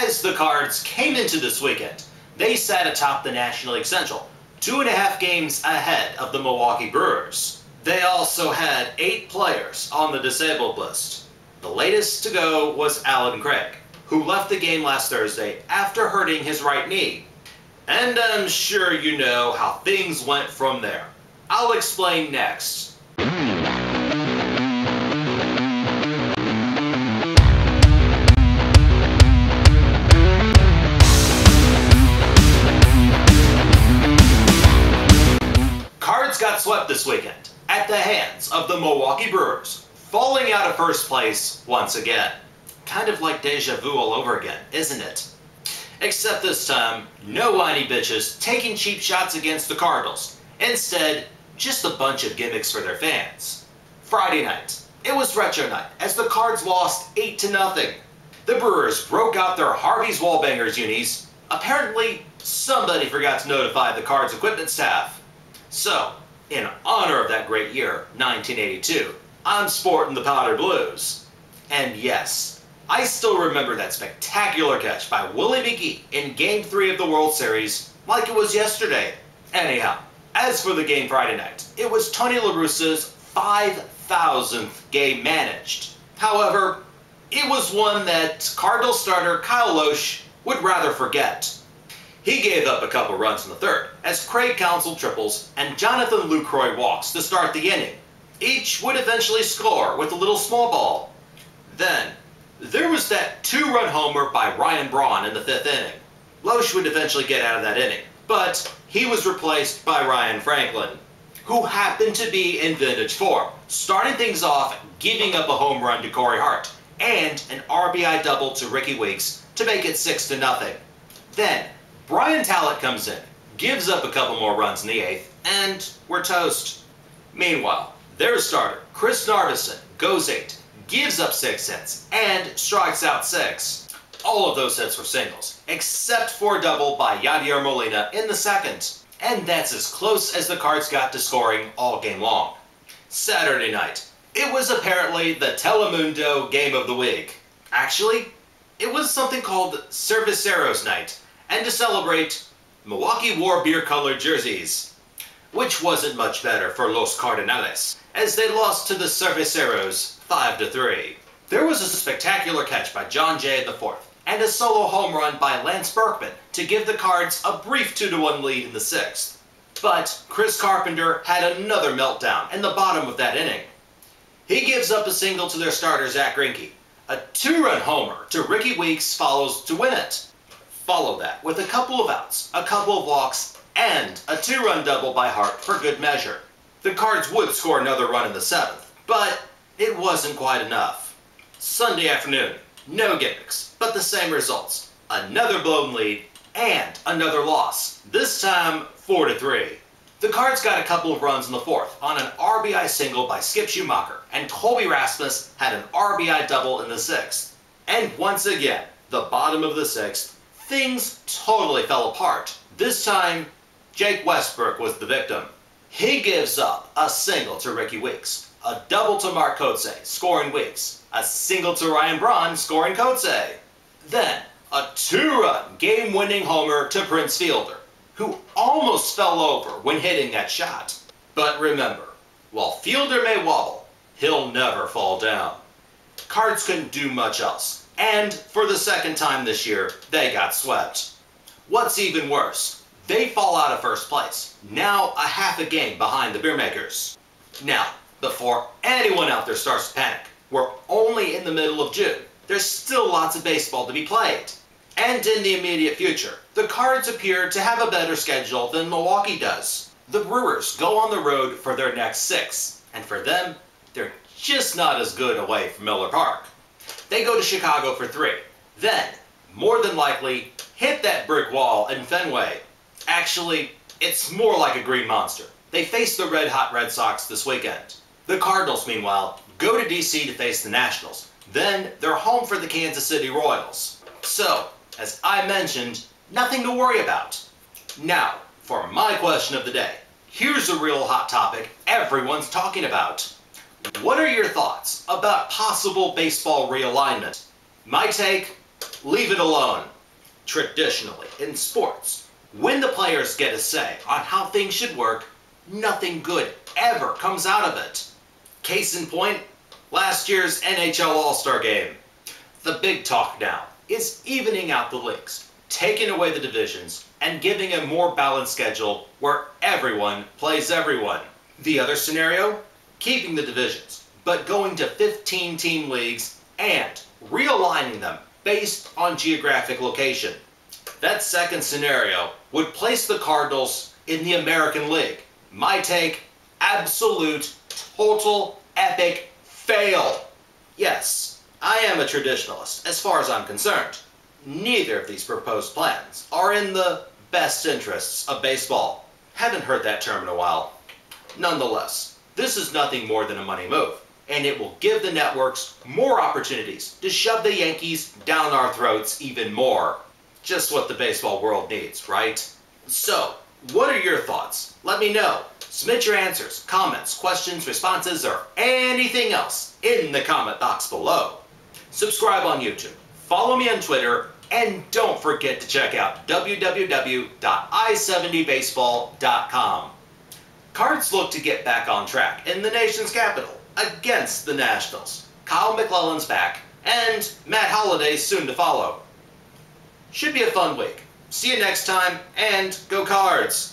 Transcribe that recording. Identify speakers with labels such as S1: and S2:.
S1: As the Cards came into this weekend, they sat atop the National League Central, 2.5 games ahead of the Milwaukee Brewers. They also had 8 players on the disabled list. The latest to go was Alan Craig, who left the game last Thursday after hurting his right knee. And I'm sure you know how things went from there. I'll explain next. Cards got swept this weekend at the hands of the Milwaukee Brewers, falling out of first place once again. Kind of like deja vu all over again, isn't it? Except this time, no whiny bitches taking cheap shots against the Cardinals. Instead, just a bunch of gimmicks for their fans. Friday night, it was retro night as the Cards lost 8-0. The Brewers broke out their Harvey's Wallbangers unis. Apparently, somebody forgot to notify the Cards equipment staff. So, in honor of that great year, 1982, I'm sporting the powder blues. And yes, I still remember that spectacular catch by Willie McGee in Game 3 of the World Series like it was yesterday. Anyhow, as for the game Friday night, it was Tony La Russa's 5,000th game managed. However, it was one that Cardinals starter Kyle Lohse would rather forget. He gave up a couple runs in the third as Craig counseled triples and Jonathan Lucroy walks to start the inning. Each would eventually score with a little small ball. Then, there was that 2-run homer by Ryan Braun in the 5th inning. Lohse would eventually get out of that inning, but he was replaced by Ryan Franklin, who happened to be in vintage form, starting things off giving up a home run to Corey Hart and an RBI double to Ricky Weeks to make it 6-0. Then, Brian Talent comes in, gives up a couple more runs in the 8th, and we're toast. Meanwhile, their starter, Chris Narveson, goes 8, gives up 6 hits, and strikes out 6. All of those hits were singles, except for a double by Yadier Molina in the 2nd. And that's as close as the Cards got to scoring all game long. Saturday night, it was apparently the Telemundo Game of the Week. Actually, it was something called Cerveceros Night, and to celebrate, Milwaukee wore beer-colored jerseys, which wasn't much better for Los Cardinals, as they lost to the Cerveceros 5-3. There was a spectacular catch by John Jay in the 4th, and a solo home run by Lance Berkman to give the Cards a brief 2-1 lead in the 6th. But Chris Carpenter had another meltdown in the bottom of that inning. He gives up a single to their starter Zach Greinke. A 2-run homer to Ricky Weeks follows to win it. Follow that with a couple of outs, a couple of walks, and a 2-run double by Hart for good measure. The Cards would score another run in the 7th, but it wasn't quite enough. Sunday afternoon, no gimmicks, but the same results. Another blown lead, and another loss, this time 4-3. The Cards got a couple of runs in the 4th on an RBI single by Skip Schumacher, and Colby Rasmus had an RBI double in the 6th. And once again, the bottom of the 6th, things totally fell apart. This time, Jake Westbrook was the victim. He gives up a single to Ricky Weeks, a double to Mark Kotsay, scoring Weeks, a single to Ryan Braun, scoring Kotsay. Then, a 2-run game-winning homer to Prince Fielder, who almost fell over when hitting that shot. But remember, while Fielder may wobble, he'll never fall down. Cards couldn't do much else. And for the 2nd time this year, they got swept. What's even worse, they fall out of first place, now a half a game behind the Beermakers. Now, before anyone out there starts to panic, we're only in the middle of June. There's still lots of baseball to be played. And in the immediate future, the Cards appear to have a better schedule than Milwaukee does. The Brewers go on the road for their next 6, and for them, they're just not as good away from Miller Park. They go to Chicago for 3. Then, more than likely, hit that brick wall in Fenway. Actually, it's more like a green monster. They face the red-hot Red Sox this weekend. The Cardinals, meanwhile, go to D.C. to face the Nationals. Then, they're home for the Kansas City Royals. So, as I mentioned, nothing to worry about. Now, for my question of the day. Here's a real hot topic everyone's talking about. What are your thoughts about possible baseball realignment? My take, leave it alone. Traditionally, in sports, when the players get a say on how things should work, nothing good ever comes out of it. Case in point, last year's NHL All-Star Game. The big talk now is evening out the leagues, taking away the divisions, and giving a more balanced schedule where everyone plays everyone. The other scenario? Keeping the divisions, but going to 15-team leagues and realigning them based on geographic location. That second scenario would place the Cardinals in the American League. My take, absolute, total, epic fail. Yes, I am a traditionalist as far as I'm concerned. Neither of these proposed plans are in the best interests of baseball. Haven't heard that term in a while. Nonetheless, this is nothing more than a money move, and it will give the networks more opportunities to shove the Yankees down our throats even more. Just what the baseball world needs, right? So, what are your thoughts? Let me know. Submit your answers, comments, questions, responses, or anything else in the comment box below. Subscribe on YouTube, follow me on Twitter, and don't forget to check out www.i70baseball.com. Cards look to get back on track in the nation's capital against the Nationals. Kyle McClellan's back, and Matt Holliday's soon to follow. Should be a fun week. See you next time, and go Cards!